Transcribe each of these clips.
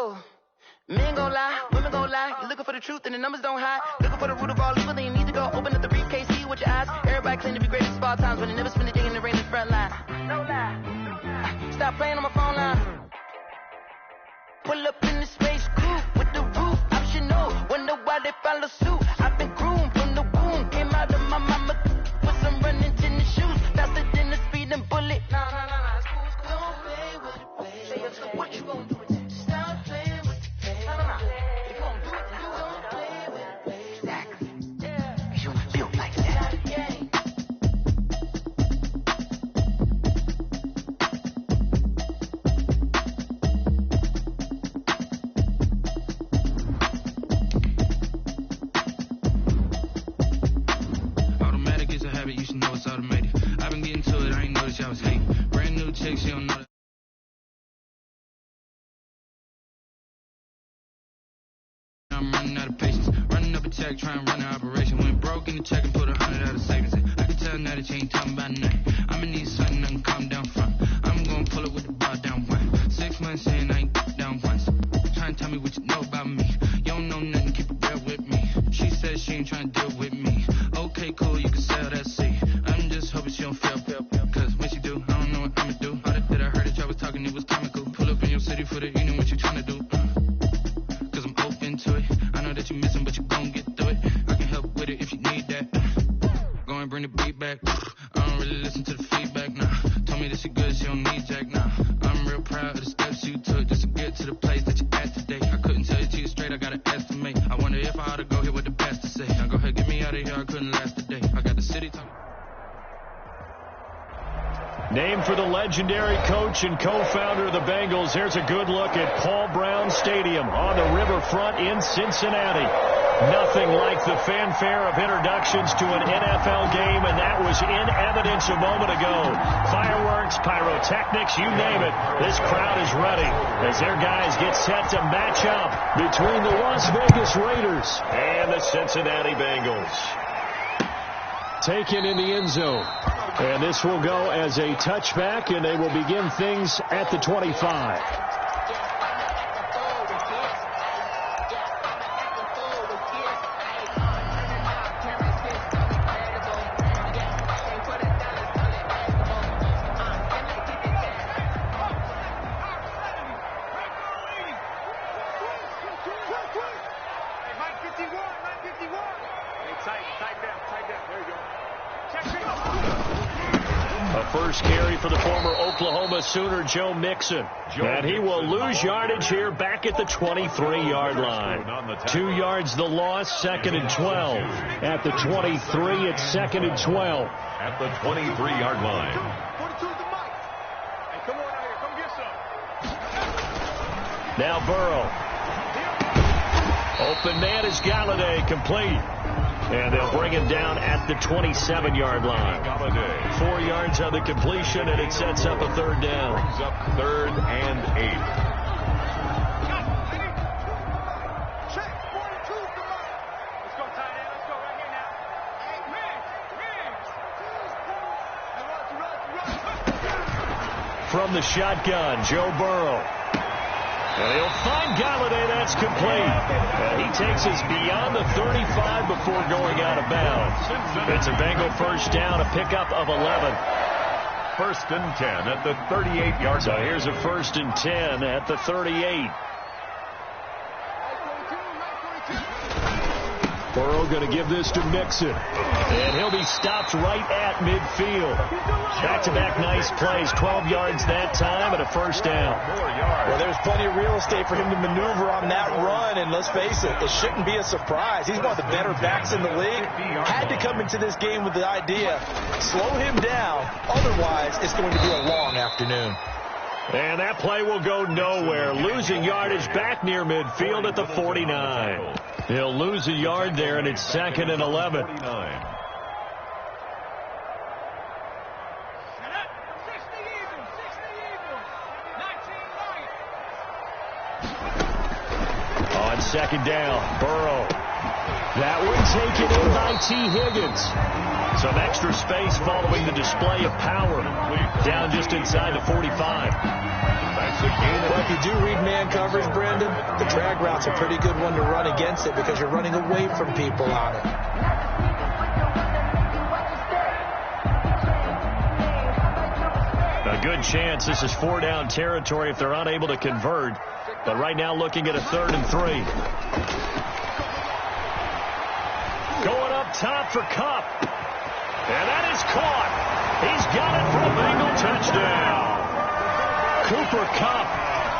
Oh, men gon' lie, women gon' lie. You're looking for the truth and the numbers don't hide. Looking for the root of all evil, then you need to go open up the briefcase, see with your eyes. Everybody claim to be greatest of all times, but they never spend a day in the rain in the front line. No lie. Stop playing on my phone line. Pull up in the space coupe with the roof optional. Wonder why they follow suit. I've been groomed from the womb. Came out of my mama with some running tennis shoes. Faster than the speeding bullet. Nah. Don't play with it, baby. What you gonna do with it? Stop playing with it, baby. Nah. If you gonna do it, then you don't play with it, baby. Exactly. Yeah. 'Cause you built like that. You should know it's automated. I've been getting to it, I ain't noticed y'all was hating. Brand new chick, she don't know that. I'm running out of patience. Running up a check, trying to run an operation. Went broke in the check and put 100 out of savings in. I can tell now that you ain't talking about nothing. I'ma need something I can calm down from. I'm gonna pull it with the bar down one. 6 months in, I ain't down once. Trying to tell me what you know about me. You don't know nothing, keep it real with me. She said she ain't trying to deal with me. Okay, cool, you can sell that seat. I'm just hoping she don't fail. Cause when she do, I don't know what I'ma do. All that I heard that y'all was talking, it was comical. Pull up in your city for the evening, what you trying to do? Cause I'm open to it. I know that you missing, but you gon' get through it. I can help with it if you need that. Go and bring the beat back. I don't really listen to the feedback, nah. Told me that she good, she don't need jack, nah. I'm real proud of the steps you took just to get to the place that you at today. I couldn't tell you to you straight, I gotta estimate. I wonder if I ought to go here with the best to say. Now go ahead, get me out of here, I couldn't last a day. I got the city talking. Named for the legendary coach and co-founder of the Bengals, here's a good look at Paul Brown Stadium on the riverfront in Cincinnati. Nothing like the fanfare of introductions to an NFL game, and that was in evidence a moment ago. Fireworks, pyrotechnics, you name it. This crowd is ready as their guys get set to match up between the Las Vegas Raiders and the Cincinnati Bengals. Taken in the end zone. And this will go as a touchback, and they will begin things at the 25. First carry for the former Oklahoma Sooner, Joe Mixon. And he will lose yardage here back at the 23-yard line. 2 yards the loss, 2nd and 12. At the 23, it's 2nd and 12. At the 23-yard line. Now Burrow. Open man is Galladay, complete. And they'll bring him down at the 27-yard line. 4 yards on the completion, and it sets up a third down. Brings up 3rd and 8. From the shotgun, Joe Burrow. And he'll find Galladay. That's complete. And he takes us beyond the 35 before going out of bounds. It's a Bengal first down, a pickup of 11. 1st and 10 at the 38-yard line. So here's a 1st and 10 at the 38. Burrow going to give this to Mixon. And he'll be stopped right at midfield. Back-to-back nice plays. 12 yards that time and a first down. Well, there's plenty of real estate for him to maneuver on that run. And let's face it, it shouldn't be a surprise. He's one of the better backs in the league. Had to come into this game with the idea, slow him down. Otherwise, it's going to be a long afternoon. And that play will go nowhere. Losing yardage back near midfield at the 49. He'll lose a yard there, and it's 2nd and 11. 49. On 2nd down, Burrow. That one taken in by T. Higgins. Some extra space following the display of power. Down just inside the 45. Well, if you do read man coverage, Brandon, the drag route's a pretty good one to run against it because you're running away from people on it. A good chance this is 4-down territory if they're unable to convert. But right now looking at a 3rd and 3. Going up top for Kupp. And that is caught. He's got it for a Bengal touchdown. Cooper Kupp,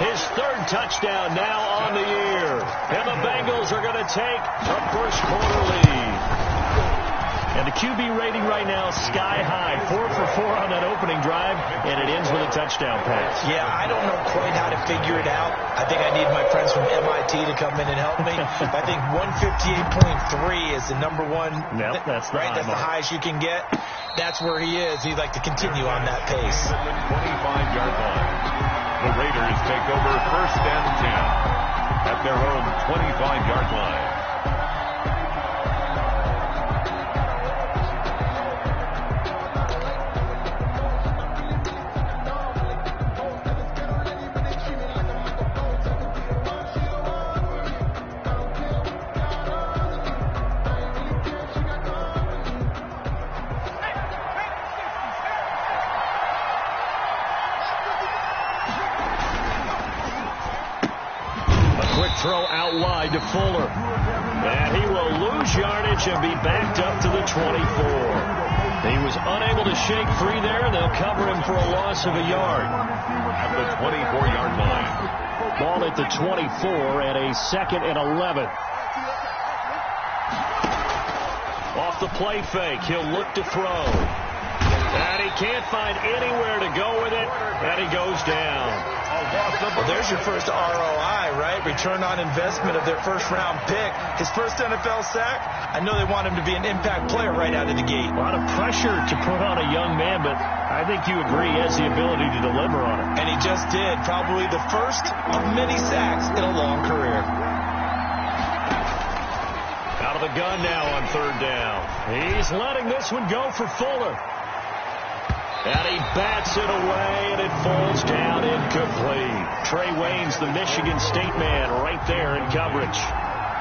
his 3rd touchdown now on the year. And the Bengals are going to take a first-quarter lead. And the QB rating right now sky high. 4 for 4 on that opening drive, and it ends with a touchdown pass. Yeah, I don't know quite how to figure it out. I think I need my friends from MIT to come in and help me. I think 158.3 is the number one. Nope, that's the right. That's the highest you can get. That's where he is. He'd like to continue on that pace. 25-yard line. The Raiders take over 1st and 10 at their own 25-yard line. Throw out wide to Fuller. And he will lose yardage and be backed up to the 24. He was unable to shake free there. They'll cover him for a loss of a yard. At the 24-yard line. Ball at the 24 and a 2nd and 11. Off the play fake, he'll look to throw. And he can't find anywhere to go with it, and he goes down. Well, there's your first ROI, right? Return on investment of their first-round pick. His first NFL sack. I know they want him to be an impact player right out of the gate. A lot of pressure to put on a young man, but I think you agree he has the ability to deliver on it. And he just did. Probably the first of many sacks in a long career. Out of the gun now on 3rd down. He's letting this one go for Fuller. And he bats it away, and it falls down incomplete. Trey Waynes, the Michigan State man, right there in coverage.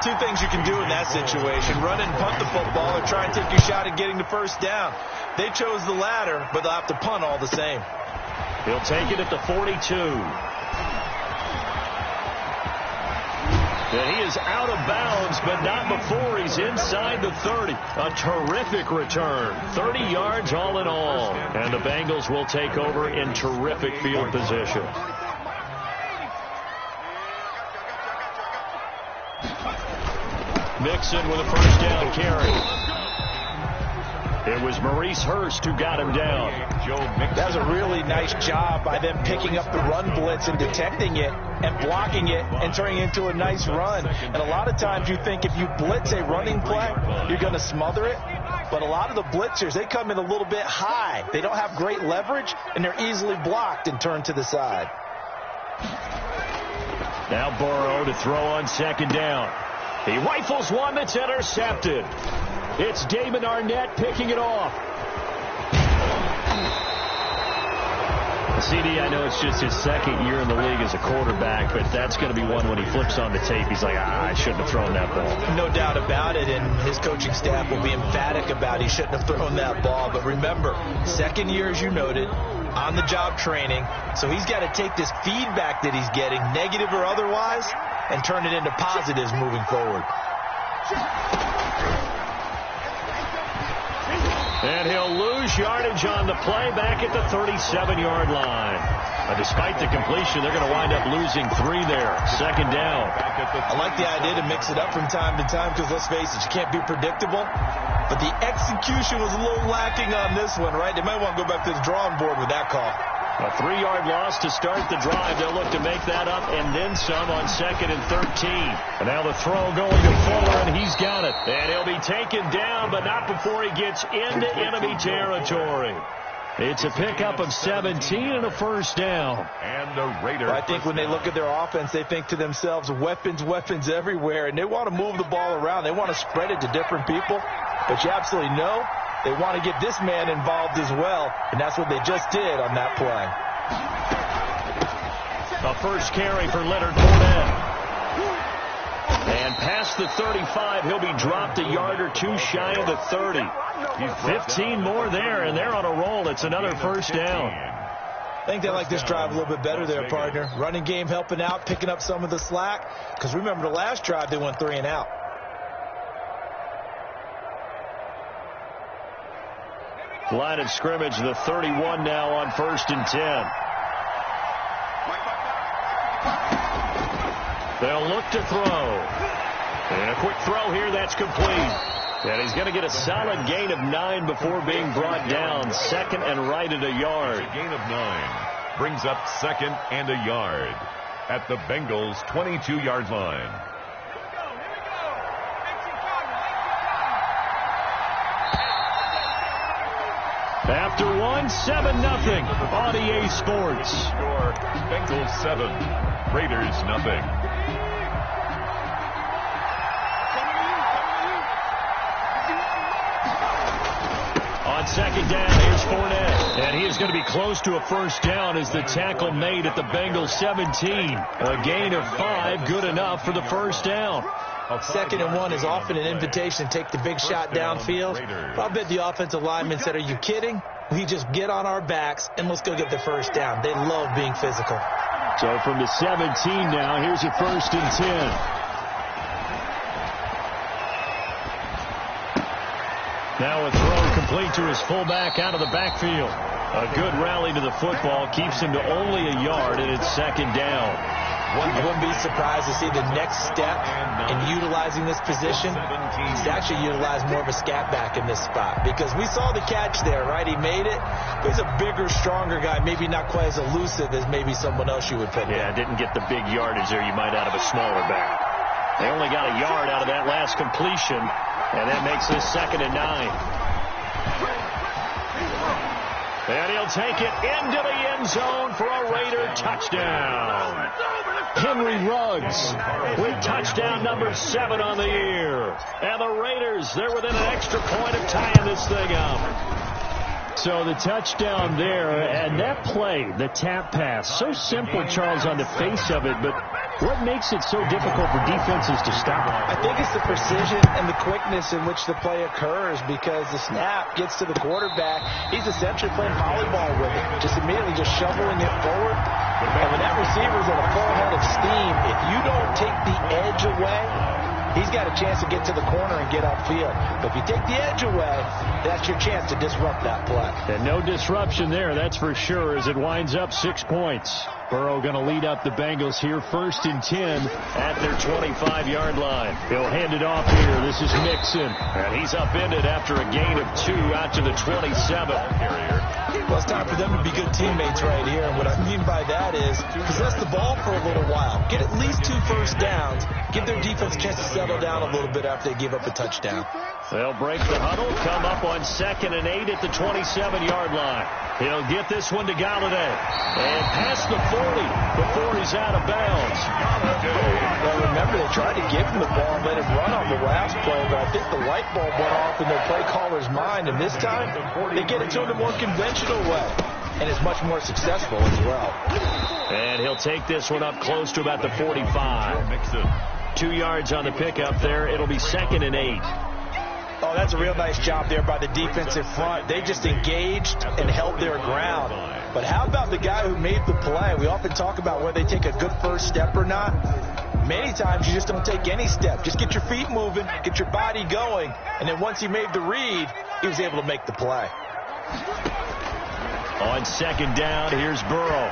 2 things you can do in that situation. Run and punt the football or try and take your shot at getting the first down. They chose the latter, but they'll have to punt all the same. He'll take it at the 42. And he is out of bounds, but not before he's inside the 30. A terrific return. 30 yards all in all. And the Bengals will take over in terrific field position. Mixon with a first down carry. It was Maurice Hurst who got him down. That was a really nice job by them picking up the run blitz and detecting it and blocking it and turning it into a nice run. And a lot of times you think if you blitz a running play, you're going to smother it. But a lot of the blitzers, they come in a little bit high. They don't have great leverage, and they're easily blocked and turned to the side. Now Burrow to throw on 2nd down. He rifles one that's intercepted. It's Damon Arnett picking it off. CD, I know it's just his 2nd year in the league as a quarterback, but that's going to be one when he flips on the tape. He's like, I shouldn't have thrown that ball. No doubt about it, and his coaching staff will be emphatic about he shouldn't have thrown that ball. But remember, 2nd year, as you noted, on-the-job training, so he's got to take this feedback that he's getting, negative or otherwise, and turn it into positives moving forward. And he'll lose yardage on the play back at the 37-yard line. Despite the completion, they're going to wind up losing 3 there. 2nd down. I like the idea to mix it up from time to time because, let's face it, you can't be predictable. But the execution was a little lacking on this one, right? They might want to go back to the drawing board with that call. A 3-yard loss to start the drive. They'll look to make that up and then some on 2nd and 13. And now the throw going to Fuller, and he's got it. And he'll be taken down, but not before he gets into enemy territory. It's a pickup of 17 and a first down. And the Raiders. I think when they look at their offense, they think to themselves, weapons, weapons everywhere, and they want to move the ball around. They want to spread it to different people, but you absolutely know they want to get this man involved as well, and that's what they just did on that play. A first carry for Leonard Fournette. And past the 35, he'll be dropped a yard or two shy of the 30. 15 more there, and they're on a roll. It's another first down. I think they like this drive a little bit better there, partner. Running game helping out, picking up some of the slack. Because remember, the last drive, they went 3 and out. Line of scrimmage, the 31 now on 1st and 10. They'll look to throw. And a quick throw here, that's complete. And he's going to get a solid gain of 9 before being brought down. Second and right at a yard. A gain of 9 brings up second and a yard at the Bengals' 22-yard line. After 1, 7-0 on EA Sports. Score, Bengals 7, Raiders nothing. On second down, here's Fournette. And he is going to be close to a first down as the tackle made at the Bengals 17. A gain of 5, good enough for the first down. 2nd and 1 is often an invitation to take the big shot downfield. I bet the offensive lineman said, are you kidding? We just get on our backs and let's go get the first down. They love being physical. So from the 17 now, here's a 1st and 10. Now a throw complete to his fullback out of the backfield. A good rally to the football keeps him to only a yard, and it's 2nd down. I wouldn't be surprised to see the next step in utilizing this position. He's actually utilized more of a scat back in this spot because we saw the catch there, right? He made it. But he's a bigger, stronger guy, maybe not quite as elusive as maybe someone else you would put there. Yeah, didn't get the big yardage there you might out of a smaller back. They only got a yard out of that last completion, and that makes this 2nd and 9. And he'll take it into the end zone for a Raider touchdown. Henry Ruggs with touchdown number 7 on the year. And the Raiders, they're within an extra point of tying this thing up. So the touchdown there, and that play, the tap pass, so simple, Charles, on the face of it, but what makes it so difficult for defenses to stop? I think it's the precision and the quickness in which the play occurs because the snap gets to the quarterback. He's essentially playing volleyball with it, just immediately just shoveling it forward. And when that receiver's at a full head of steam, if you don't take the edge away, he's got a chance to get to the corner and get upfield. But if you take the edge away, that's your chance to disrupt that play. And no disruption there, that's for sure, as it winds up 6 points. Burrow going to lead up the Bengals here, 1st and 10 at their 25-yard line. He'll hand it off here. This is Mixon, and he's upended after a gain of 2 out to the 27. Well, it's time for them to be good teammates right here. And what I mean by that is possess the ball for a little while. Get at least 2 first downs. Give their defense a chance to settle down a little bit after they give up a touchdown. They'll break the huddle, come up on 2nd and 8 at the 27-yard line. He'll get this one to Galladay. And past the 40 before he's out of bounds. Well, remember, they tried to give him the ball and let him run on the last play, but I think the light bulb went off in their play caller's mind, and this time they get it to him the more conventional way, and it's much more successful as well. And he'll take this one up close to about the 45. 2 yards on the pickup there. It'll be 2nd and 8. Oh, that's a real nice job there by the defensive front. They just engaged and held their ground. But how about the guy who made the play? We often talk about whether they take a good first step or not. Many times you just don't take any step. Just get your feet moving, get your body going, and then once he made the read, he was able to make the play. On 2nd down, here's Burrow.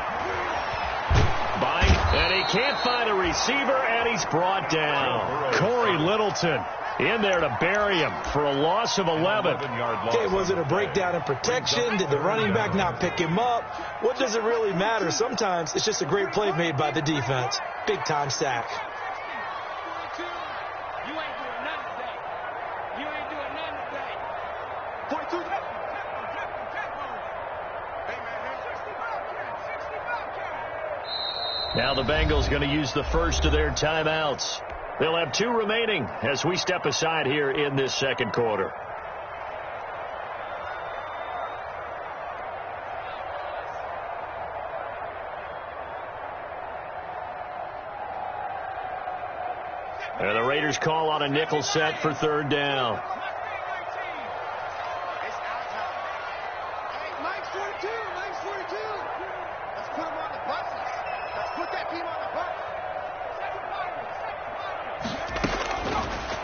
Bite, and he can't find a receiver, and he's brought down. Corey Littleton in there to bury him for a loss of 11. Okay, was it a breakdown in protection? Did the running back not pick him up? What does it really matter? Sometimes it's just a great play made by the defense. Big-time sack. Now the Bengals going to use the first of their timeouts. They'll have 2 remaining as we step aside here in this second quarter. And the Raiders call on a nickel set for 3rd down.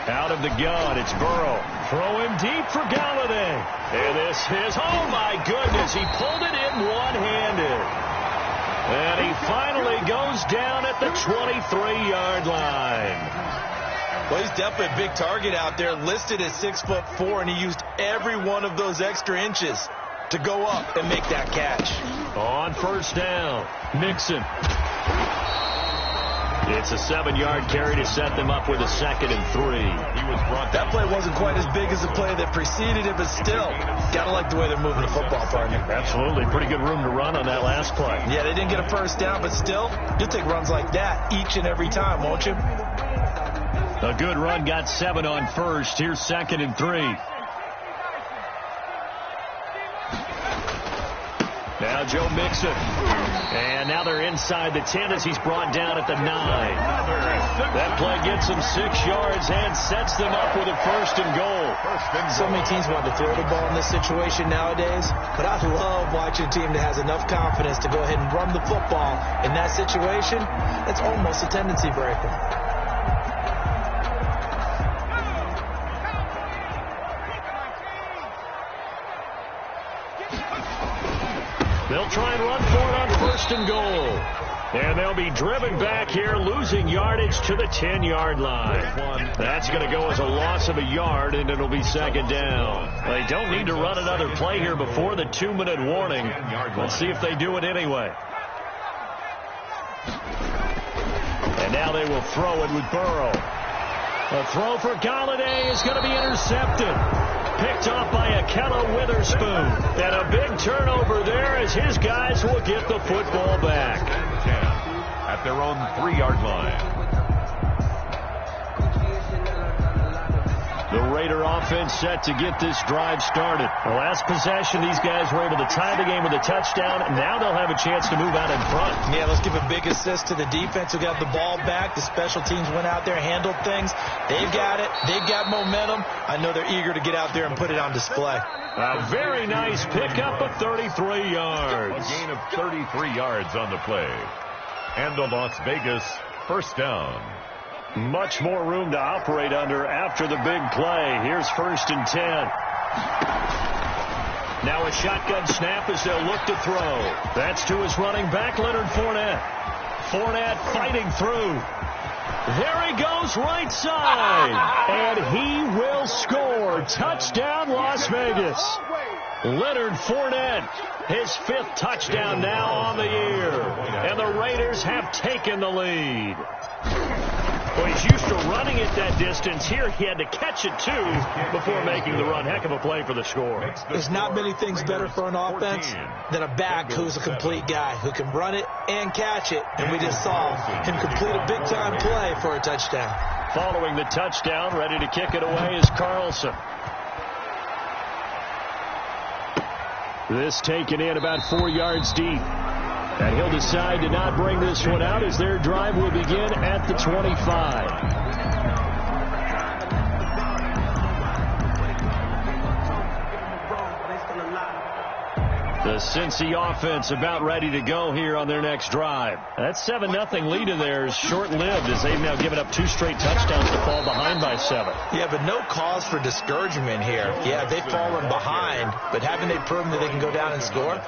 Out of the gun, it's Burrow. Throw him deep for Galladay. And this is, oh my goodness, he pulled it in one-handed. And he finally goes down at the 23-yard line. Well, he's definitely a big target out there, listed at 6'4", and he used every one of those extra inches to go up and make that catch. On 1st down, Mixon. It's a 7-yard carry to set them up with a 2nd and 3. That play wasn't quite as big as the play that preceded it, but still, gotta like the way they're moving the football, partner. Absolutely. Pretty good room to run on that last play. Yeah, they didn't get a 1st down, but still, you'll take runs like that each and every time, won't you? A good run got 7 on 1st. Here's 2nd and 3. Now Joe Mixon. And now they're inside the 10 as he's brought down at the 9. That play gets them 6 yards and sets them up with a 1st and goal. So many teams want to throw the ball in this situation nowadays, but I love watching a team that has enough confidence to go ahead and run the football in that situation. That's almost a tendency breaker. They'll try and run for it on 1st and goal. And they'll be driven back here, losing yardage to the 10-yard line. That's going to go as a loss of a yard, and it'll be 2nd down. They don't need to run another play here before the 2-minute warning. Let's see if they do it anyway. And now they will throw it with Burrow. A throw for Galladay is going to be intercepted. Picked off by Akella Witherspoon. And a big turnover there as his guys will get the football back. At their own 3-yard line. The Raider offense set to get this drive started. The last possession, these guys were able to tie the game with a touchdown, and now they'll have a chance to move out in front. Yeah, let's give a big assist to the defense who got the ball back. The special teams went out there, handled things. They've got it. They've got momentum. I know they're eager to get out there and put it on display. A very nice pickup of 33 yards. A gain of 33 yards on the play. And the Las Vegas 1st down. Much more room to operate under after the big play. Here's 1st and 10. Now a shotgun snap as they'll look to throw. That's to his running back, Leonard Fournette. Fournette fighting through. There he goes, right side. And he will score. Touchdown, Las Vegas. Leonard Fournette, his 5th touchdown now on the year. And the Raiders have taken the lead. Well, he's used to running it that distance. Here he had to catch it, too, before making the run. Heck of a play for the score. There's not many things better for an offense than a back who's a complete guy, who can run it and catch it. And we just saw him complete a big-time play for a touchdown. Following the touchdown, ready to kick it away is Carlson. This taken in about 4 yards deep. And he'll decide to not bring this one out as their drive will begin at the 25. The Cincy offense about ready to go here on their next drive. That 7-0 lead of theirs short-lived as they've now given up 2 straight touchdowns to fall behind by 7. Yeah, but no cause for discouragement here. Yeah, they've fallen behind, but haven't they proven that they can go down and score?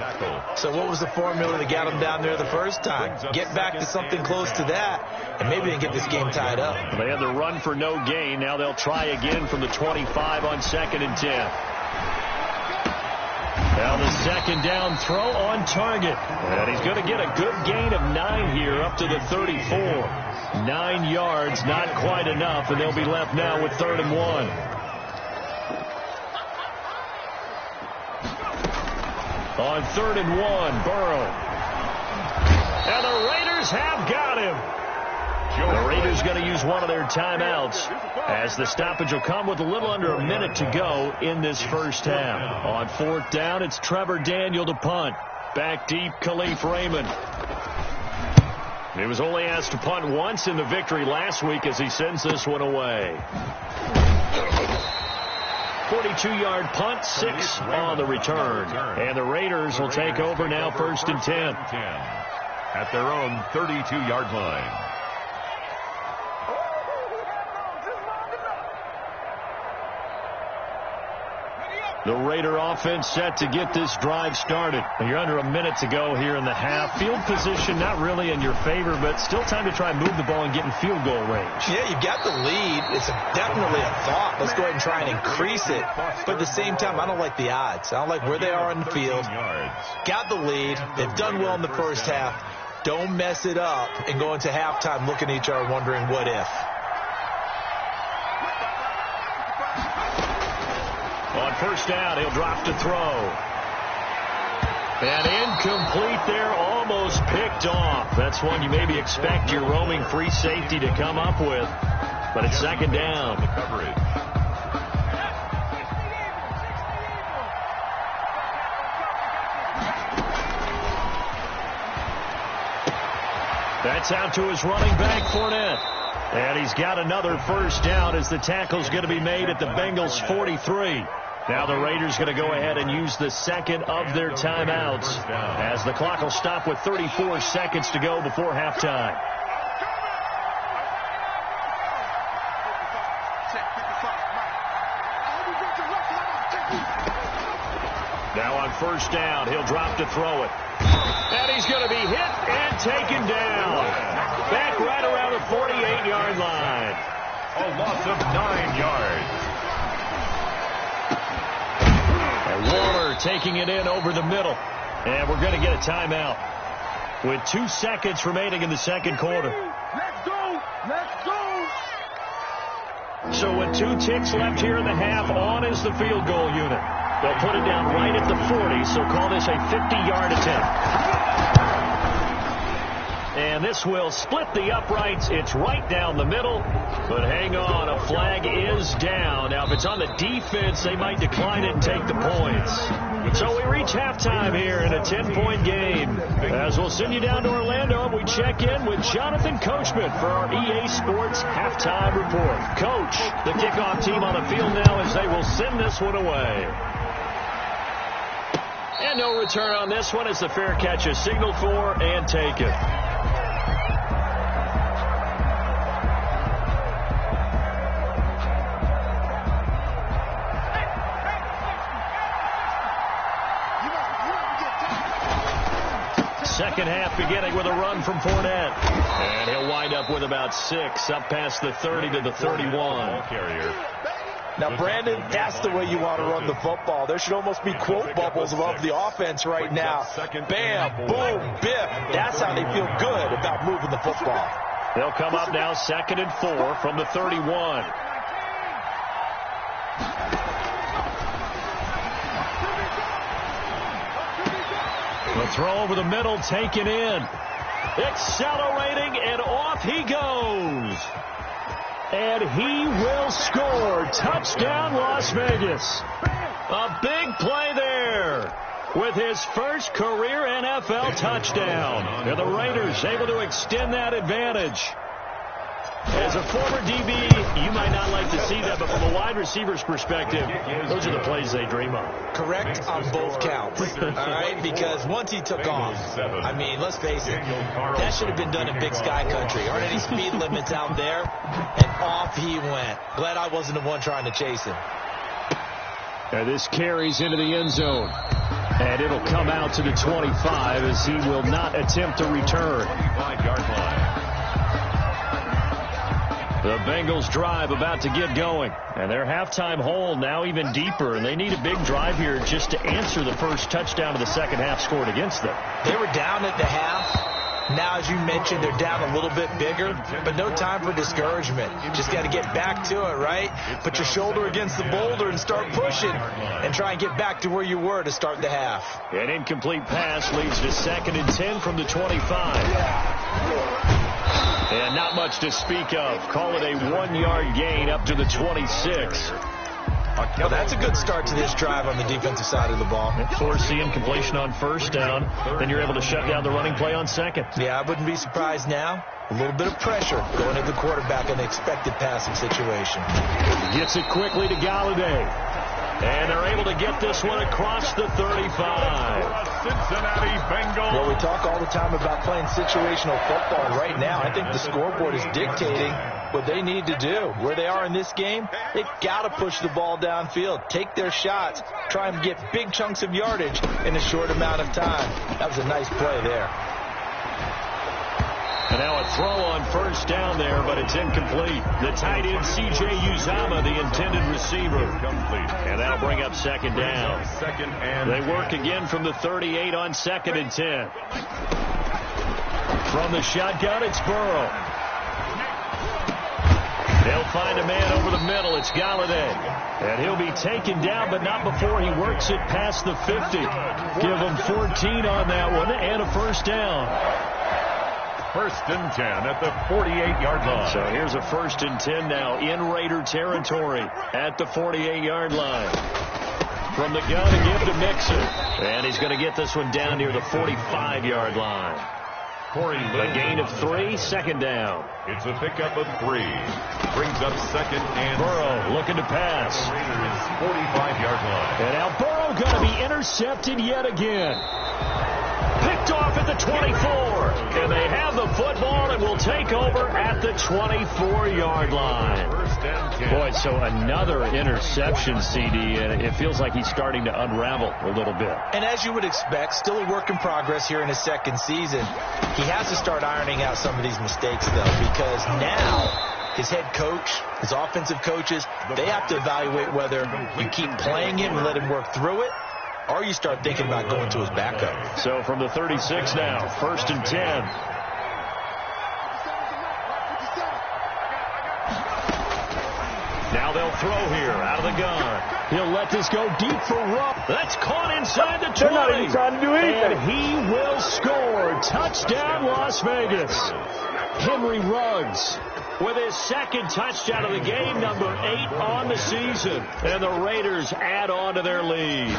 So what was the formula that got them down there the first time? Get back to something close to that, and maybe they can get this game tied up. They had the run for no gain. Now they'll try again from the 25 on 2nd and 10. Now the 2nd down throw on target. And he's going to get a good gain of 9 here up to the 34. 9 yards, not quite enough, and they'll be left now with 3rd and 1. On 3rd and 1, Burrow. And the Raiders have got him. The Raiders going to use one of their timeouts as the stoppage will come with a little under a minute to go in this first half. On fourth down, it's Trevor Daniel to punt. Back deep, Khalif Raymond. He was only asked to punt once in the victory last week as he sends this one away. 42-yard punt, 6 on the return. And the Raiders will take over now, 1st and 10. At their own 32-yard line. The Raider offense set to get this drive started. You're under a minute to go here in the half. Field position not really in your favor, but still time to try and move the ball and get in field goal range. Yeah, you've got the lead. It's definitely a thought. Let's go ahead and try and increase it. But at the same time, I don't like the odds. I don't like where they are on the field. Got the lead. They've done well in the first half. Don't mess it up and go into halftime looking at each other wondering what if. On first down, he'll drop to throw. And incomplete there, almost picked off. That's one you maybe expect your roaming free safety to come up with. But it's second down. That's out to his running back, Fournette. And he's got another first down as the tackle's going to be made at the Bengals' 43. Now the Raiders going to go ahead and use the second of their timeouts as the clock will stop with 34 seconds to go before halftime. Now on first down, he'll drop to throw it. And he's going to be hit and taken down. Back right around the 48-yard line. A loss of 9 yards. And Waller taking it in over the middle. And we're going to get a timeout with 2 seconds remaining in the second quarter. Let's go. Let's go. So with 2 ticks left here in the half, on is the field goal unit. They'll put it down right at the 40, so call this a 50-yard attempt. And this will split the uprights. It's right down the middle. But hang on, a flag is down. Now, if it's on the defense, they might decline it and take the points. So we reach halftime here in a 10-point game. As we'll send you down to Orlando, and we check in with Jonathan Coachman for our EA Sports Halftime Report. Coach, the kickoff team on the field now as they will send this one away. And no return on this one as the fair catch is signaled for and taken. Second half beginning with a run from Fournette. And he'll wind up with about 6 up past the 30 to the 31. Now, Brandon, that's the way you want to run the football. There should almost be quote bubbles above the offense right now. Bam, boom, biff. That's how they feel good about moving the football. They'll come up now 2nd and 4 from the 31. The throw over the middle, taken in. Accelerating, and off he goes. And he will score. Touchdown, Las Vegas. A big play there with his first career NFL touchdown. And the Raiders able to extend that advantage. As a former DB, you might not like to see that, but from a wide receiver's perspective, those are the plays they dream of. Correct on both counts, all right? Because once he took off, I mean, let's face it, that should have been done in Big Sky Country. Aren't any speed limits out there? And off he went. Glad I wasn't the one trying to chase him. And this carries into the end zone. And it'll come out to the 25 as he will not attempt to return. 25-yard line. The Bengals drive about to get going. And their halftime hole now even deeper. And they need a big drive here just to answer the first touchdown of the second half scored against them. They were down at the half. Now, as you mentioned, they're down a little bit bigger, but no time for discouragement. Just got to get back to it, right? Put your shoulder against the boulder and start pushing and try and get back to where you were to start the half. An incomplete pass leads to 2nd and 10 from the 25. And not much to speak of. Call it a 1-yard gain up to the 26. Well, that's a good start to this drive on the defensive side of the ball. Force the incompletion on 1st down. Then you're able to shut down the running play on 2nd. Yeah, I wouldn't be surprised now. A little bit of pressure going at the quarterback in the expected passing situation. Gets it quickly to Galladay. And they're able to get this one across the 35. Cincinnati Bengals. Well, we talk all the time about playing situational football. Right now, I think the scoreboard is dictating what they need to do. Where they are in this game, they've got to push the ball downfield, take their shots, try and get big chunks of yardage in a short amount of time. That was a nice play there. And now a throw on 1st down there, but it's incomplete. The tight end, C.J. Uzama, the intended receiver. And that'll bring up 2nd down. They work again from the 38 on 2nd and 10. From the shotgun, it's Burrow. They'll find a man over the middle. It's Galladay. And he'll be taken down, but not before he works it past the 50. Give him 14 on that one and a 1st down. 1st and 10 at the 48-yard line. So here's a 1st and 10 now in Raider territory at the 48-yard line. From the gun to give to Mixon. And he's going to get this one down near the 45-yard line. A gain of 3, 2nd down. It's a pickup of 3. Brings up 2nd and Burrow looking to pass. Raiders 45-yard line. And now Burrow going to be intercepted yet again. Picked off at the 24. And they have the football and will take over at the 24-yard line. 1st and 10. Boy, so another interception, CD, and it feels like he's starting to unravel a little bit. And as you would expect, still a work in progress here in his 2nd season. He has to start ironing out some of these mistakes, though, because now his head coach, his offensive coaches, they have to evaluate whether you keep playing him and let him work through it, or you start thinking about going to his backup. So from the 36 now, 1st and 10. Now they'll throw here out of the gun. He'll let this go deep for Rupp. That's caught inside the 20. They're not even trying to do anything. And he will score. Touchdown, Las Vegas. Henry Ruggs with his 2nd touchdown of the game, number 8 on the season. And the Raiders add on to their lead.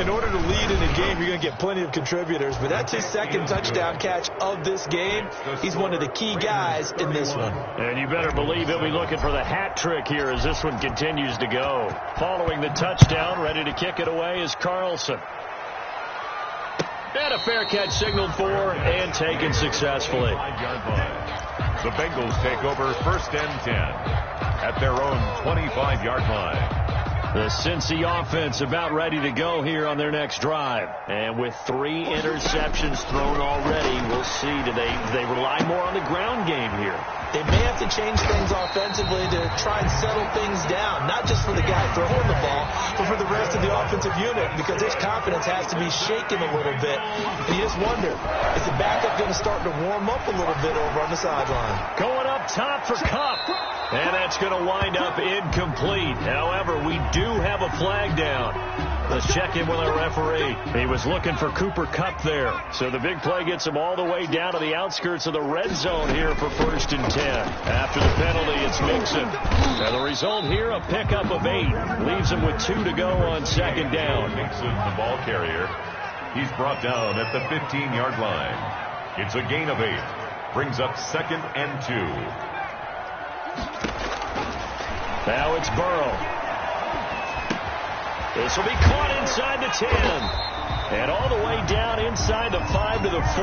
In order to lead in a game, you're going to get plenty of contributors, but that's his 2nd touchdown catch of this game. He's one of the key guys in this one. And you better believe he'll be looking for the hat trick here as this one continues to go. Following the touchdown, ready to kick it away is Carlson. And a fair catch signaled for and taken successfully. The Bengals take over 1st and 10 at their own 25-yard line. The Cincy offense about ready to go here on their next drive. And with 3 interceptions thrown already, we'll see, do they rely more on the ground game here? They may have to change things offensively to try and settle things down, not just for the guy throwing the ball, but for the rest of the offensive unit, because his confidence has to be shaken a little bit. And you just wonder, is the backup going to start to warm up a little bit over on the sideline? Going up top for Kupp. And that's going to wind up incomplete. However, we do have a flag down. Let's check in with our referee. He was looking for Cooper Kupp there. So the big play gets him all the way down to the outskirts of the red zone here for 1st and 10. After the penalty, it's Mixon. Now the result here, a pickup of 8. Leaves him with 2 to go on 2nd down. Mixon, the ball carrier. He's brought down at the 15-yard line. It's a gain of 8. Brings up 2nd and 2. Now it's Burrow. This will be caught inside the 10. And all the way down inside the 5 to the 4.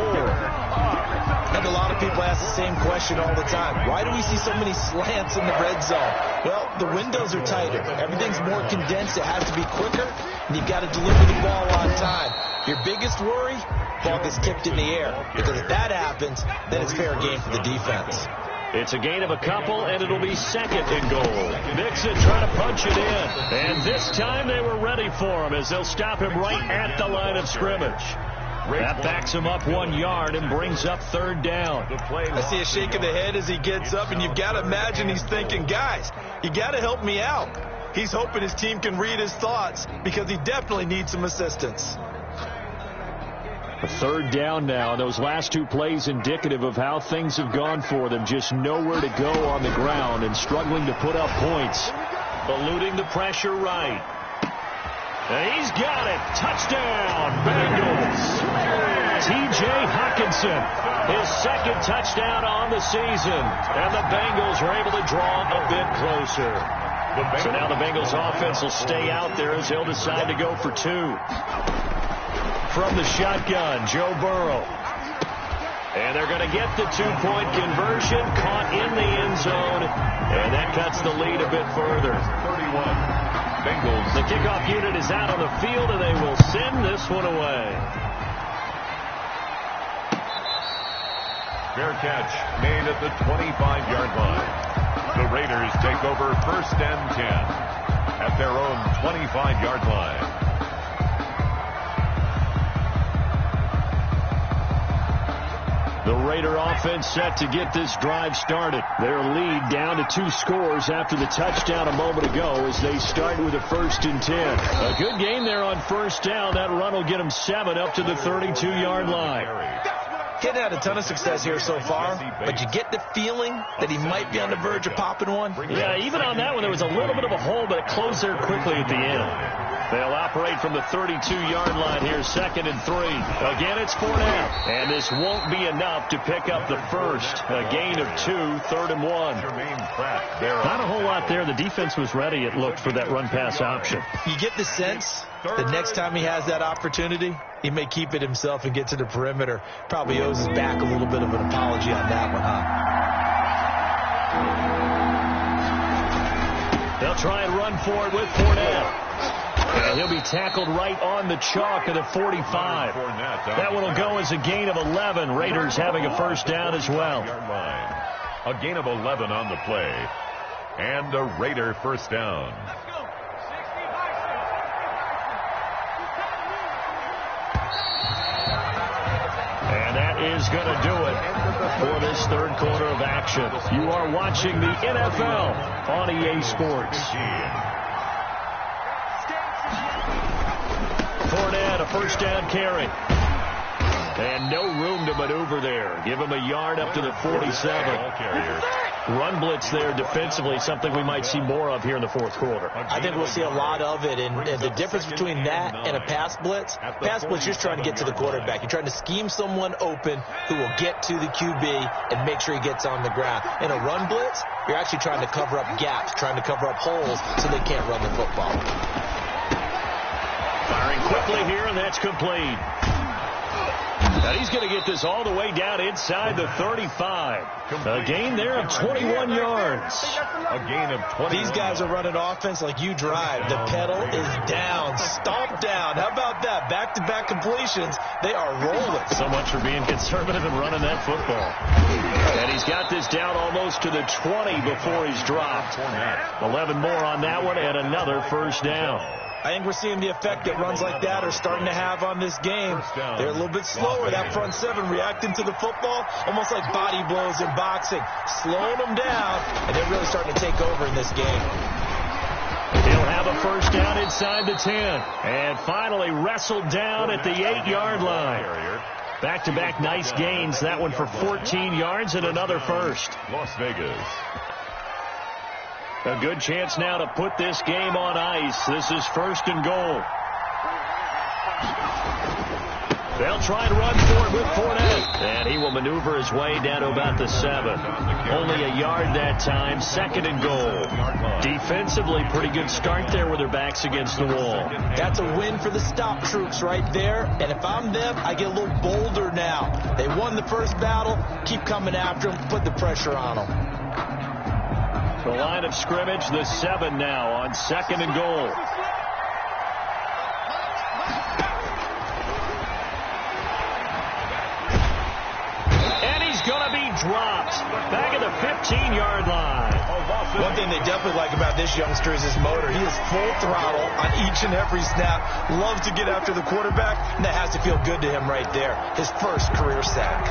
And a lot of people ask the same question all the time. Why do we see so many slants in the red zone? Well, the windows are tighter. Everything's more condensed. It has to be quicker. And you've got to deliver the ball on time. Your biggest worry, ball gets tipped in the air. Because if that happens, then it's fair game for the defense. It's a gain of a couple, and it'll be 2nd and goal. Mixon trying to punch it in. And this time they were ready for him as they'll stop him right at the line of scrimmage. That backs him up 1 yard and brings up 3rd down. I see a shake of the head as he gets up, and you've got to imagine he's thinking, guys, you got to help me out. He's hoping his team can read his thoughts because he definitely needs some assistance. A 3rd down now. Those last 2 plays indicative of how things have gone for them. Just nowhere to go on the ground and struggling to put up points. Eluding the pressure right. And he's got it. Touchdown, Bengals. T.J. Hockenson, his 2nd touchdown on the season. And the Bengals are able to draw a bit closer. So now the Bengals offense will stay out there as they'll decide to go for 2. From the shotgun, Joe Burrow. And they're going to get the 2-point conversion, caught in the end zone, and that cuts the lead a bit further. 31, Bengals. The kickoff unit is out on the field, and they will send this one away. Fair catch made at the 25-yard line. The Raiders take over 1st and 10 at their own 25-yard line. The Raider offense set to get this drive started. Their lead down to 2 scores after the touchdown a moment ago as they start with a 1st and 10. A good game there on 1st down. That run will get them 7 up to the 32-yard line. Getting had a ton of success here so far, but you get the feeling that he might be on the verge of popping one. Yeah, even on that one, there was a little bit of a hole, but it closed there quickly at the end. They'll operate from the 32-yard line here, 2nd and 3. Again, it's Fournette. And this won't be enough to pick up the first. A gain of 2, 3rd and 1. Not a whole lot there. The defense was ready, it looked, for that run-pass option. You get the sense the next time he has that opportunity, he may keep it himself and get to the perimeter. Probably owes his back a little bit of an apology on that one, huh? They'll try and run for it with Fournette. And he'll be tackled right on the chalk of the 45. That one will go as a gain of 11. Raiders having a 1st down as well. A gain of 11 on the play. And a Raider 1st down. And that is going to do it for this 3rd quarter of action. You are watching the NFL on EA Sports. Fournette, a 1st down carry. And no room to maneuver there. Give him a yard up to the 47. Run blitz there defensively, something we might see more of here in the 4th quarter. I think we'll see a lot of it, and the difference between that and a pass blitz, you're just trying to get to the quarterback. You're trying to scheme someone open who will get to the QB and make sure he gets on the ground. In a run blitz, you're actually trying to cover up gaps, trying to cover up holes so they can't run the football. Firing quickly here, and that's complete. Now he's going to get this all the way down inside the 35. A gain there of 21 yards. A gain of 20. These guys are running offense like you drive. The pedal is down, stomped down. How about that? Back-to-back completions. They are rolling. So much for being conservative and running that football. And he's got this down almost to the 20 before he's dropped. 11 more on that one and another 1st down. I think we're seeing the effect that runs like that are starting to have on this game. They're a little bit slower, that front 7, reacting to the football, almost like body blows in boxing, slowing them down, and they're really starting to take over in this game. He'll have a 1st down inside the 10, and finally wrestled down at the 8-yard line. Back-to-back nice gains, that one for 14 yards and another 1st. Las Vegas. A good chance now to put this game on ice. This is 1st and goal. They'll try and run for it with Fournette. And he will maneuver his way down to about the 7. Only a yard that time. 2nd and goal. Defensively, pretty good start there with their backs against the wall. That's a win for the stop troops right there. And if I'm them, I get a little bolder now. They won the first battle. Keep coming after them. Put the pressure on them. The line of scrimmage, the 7 now on 2nd and goal. And he's going to be dropped. back at the 15-yard line. One thing they definitely like about this youngster is his motor. He is full throttle on each and every snap. Loves to get after the quarterback, and that has to feel good to him right there. His first career sack.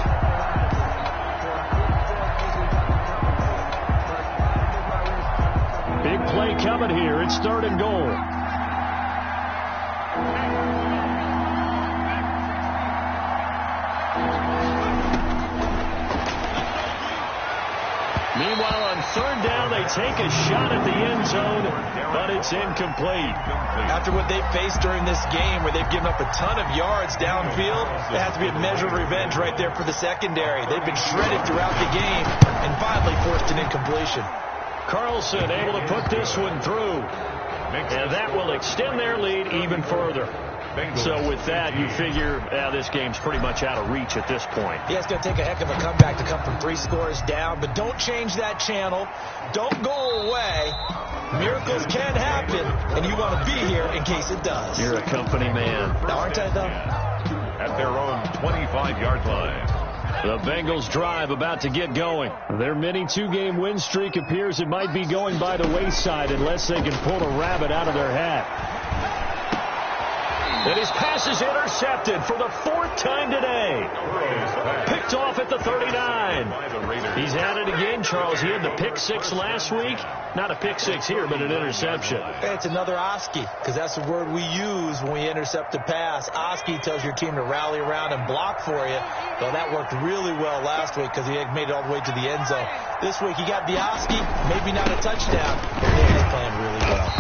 Big play coming here. It's 3rd and goal. Meanwhile, on 3rd down, they take a shot at the end zone, but it's incomplete. After what they've faced during this game, where they've given up a ton of yards downfield, it has to be a measure of revenge right there for the secondary. They've been shredded throughout the game and finally forced an incompletion. Carlson able to put this one through, and that will extend their lead even further. So with that, you figure this game's pretty much out of reach at this point. Yeah, it's going to take a heck of a comeback to come from 3 scores down, but don't change that channel. Don't go away. Miracles can happen, and you want to be here in case it does. You're a company man. Now, aren't I, though? At their own 25-yard line. The Bengals drive about to get going. Their mini 2-game win streak appears it might be going by the wayside unless they can pull a rabbit out of their hat. And his pass is intercepted for the 4th time today. Picked off at the 39. He's had it again, Charles. He had the pick 6 last week. Not a pick 6 here, but an interception. It's another Oski, because that's the word we use when we intercept a pass. Oski tells your team to rally around and block for you. Well, that worked really well last week because he had made it all the way to the end zone. This week he got the Oski, maybe not a touchdown, but he's playing really well.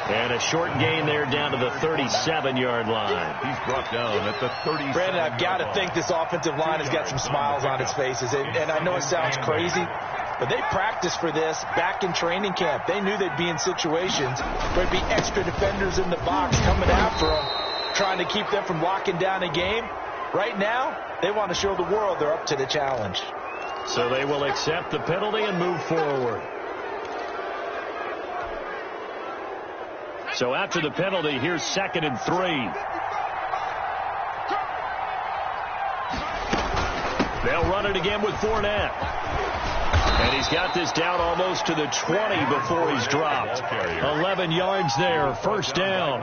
And a short gain there down to the 37-yard line. He's brought down at the 37. Brandon, I've got to think this offensive line has got some smiles on its faces. And I know it sounds crazy, but they practiced for this back in training camp. They knew they'd be in situations where there'd be extra defenders in the box coming after them, trying to keep them from locking down a game. Right now, they want to show the world they're up to the challenge. So they will accept the penalty and move forward. So after the penalty, here's 2nd and 3. They'll run it again with Fournette. And he's got this down almost to the 20 before he's dropped. 11 yards there, 1st down.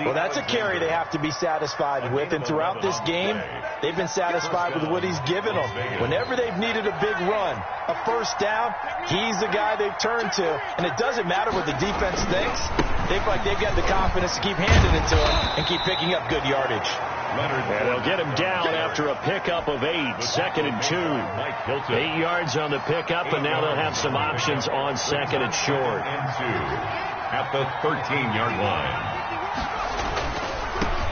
Well, that's a carry they have to be satisfied with. And throughout this game, they've been satisfied with what he's given them. Whenever they've needed a big run, a 1st down, he's the guy they've turned to. And it doesn't matter what the defense thinks. They feel like they've got the confidence to keep handing it to him and keep picking up good yardage. And they'll get him down after a pickup of 8, 2nd and 2. 8 yards on the pickup, and now they'll have some options on 2nd and short. At the 13-yard line.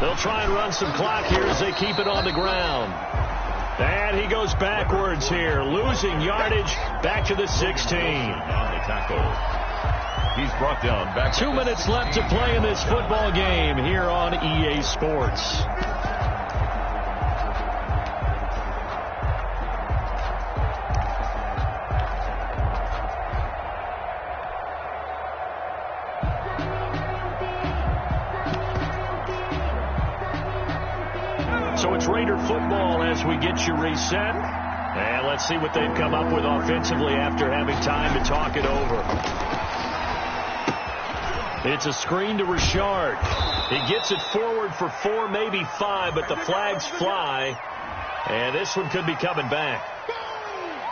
They'll try and run some clock here as they keep it on the ground. And he goes backwards here, losing yardage back to the 16. On the tackle. He's brought down back. 2 minutes left to play in this football game here on EA Sports. So it's Raider football as we get you reset. And let's see what they've come up with offensively after having time to talk it over. It's a screen to Richard. He gets it forward for 4, maybe 5, but the flags fly. And this one could be coming back.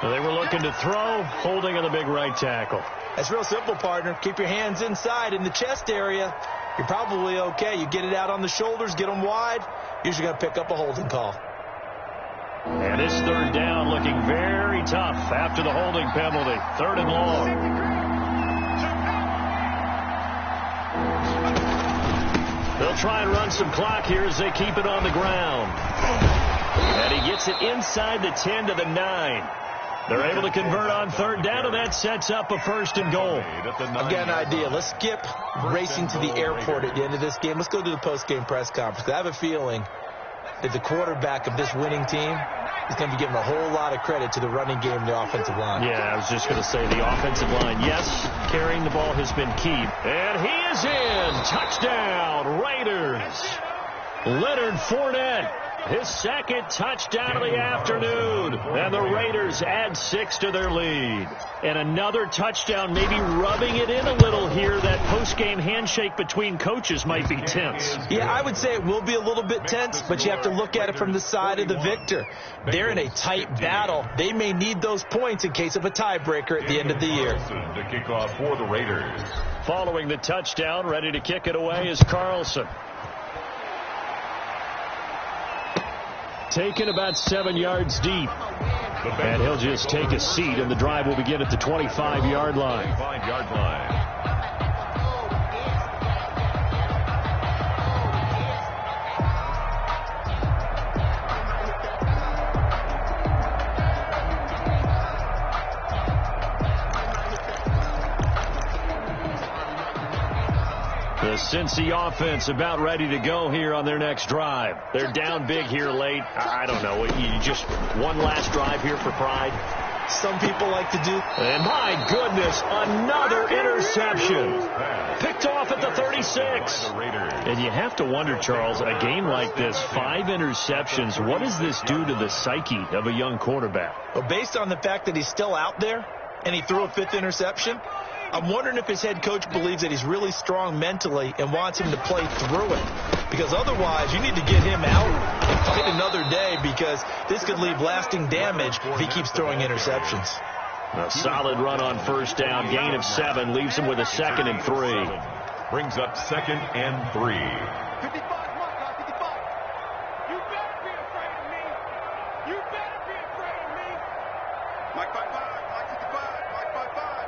They were looking to throw, holding on the big right tackle. That's real simple, partner. Keep your hands inside in the chest area. You're probably okay. You get it out on the shoulders, get them wide. Usually going to pick up a holding call. And this 3rd down looking very tough after the holding penalty. 3rd and long. They'll try and run some clock here as they keep it on the ground. And he gets it inside the 10 to the 9. They're able to convert on 3rd down, and that sets up a 1st and goal. I've got an idea. Let's skip racing to the airport at the end of this game. Let's go to the post-game press conference. I have a feeling that the quarterback of this winning team is going to be giving a whole lot of credit to the running game and the offensive line. Yeah, I was just going to say the offensive line, yes, carrying the ball has been key. And he is in. Touchdown, Raiders. Leonard Fournette His second touchdown of the afternoon. And the Raiders add 6 to their lead. And another touchdown, maybe rubbing it in a little here. That post-game handshake between coaches might be tense. Yeah, I would say it will be a little bit tense, but you have to look at it from the side of the victor. They're in a tight battle. They may need those points in case of a tiebreaker at the end of the year. To kick off for the Raiders. Following the touchdown, ready to kick it away is Carlson. Taken about 7 yards deep. And he'll just take a seat, and the drive will begin at the 25-yard line. 25-yard line. The Cincy offense about ready to go here on their next drive. They're down big here late. I don't know. You just one last drive here for pride. Some people like to do. And my goodness, another interception. Picked off at the 36. And you have to wonder, Charles, a game like this, 5 interceptions, what does this do to the psyche of a young quarterback? Well, based on the fact that he's still out there and he threw a 5th interception, I'm wondering if his head coach believes that he's really strong mentally and wants him to play through it. Because otherwise, you need to get him out and fight another day, because this could leave lasting damage if he keeps throwing interceptions. A solid run on first down. Gain of 7 leaves him with a 2nd and 3. Brings up 2nd and 3. 55, Mike, 55. You better be afraid of me. You better be afraid of me. Mike 55, Mike 55, Mike 55.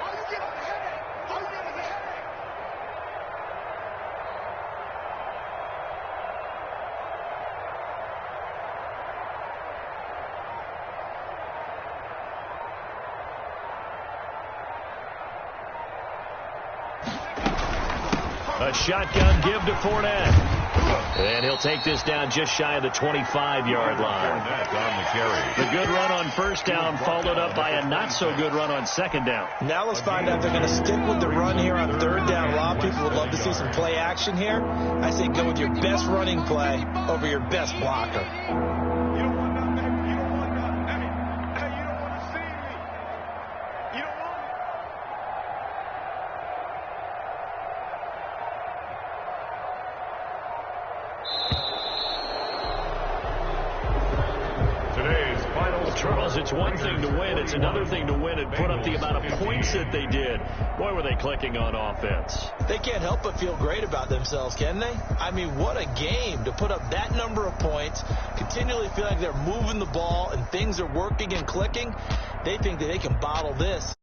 All you get is a headache. All you get is a headache. A shotgun give to Fournette. And he'll take this down just shy of the 25-yard line. The good run on first down followed up by a not-so-good run on second down. Now let's find out if they're going to stick with the run here on third down. A lot of people would love to see some play action here. I say go with your best running play over your best blocker. Charles, it's one thing to win. It's another thing to win and put up the amount of points that they did. Boy, were they clicking on offense. They can't help but feel great about themselves, can they? I mean, what a game to put up that number of points, continually feel like they're moving the ball and things are working and clicking. They think that they can bottle this.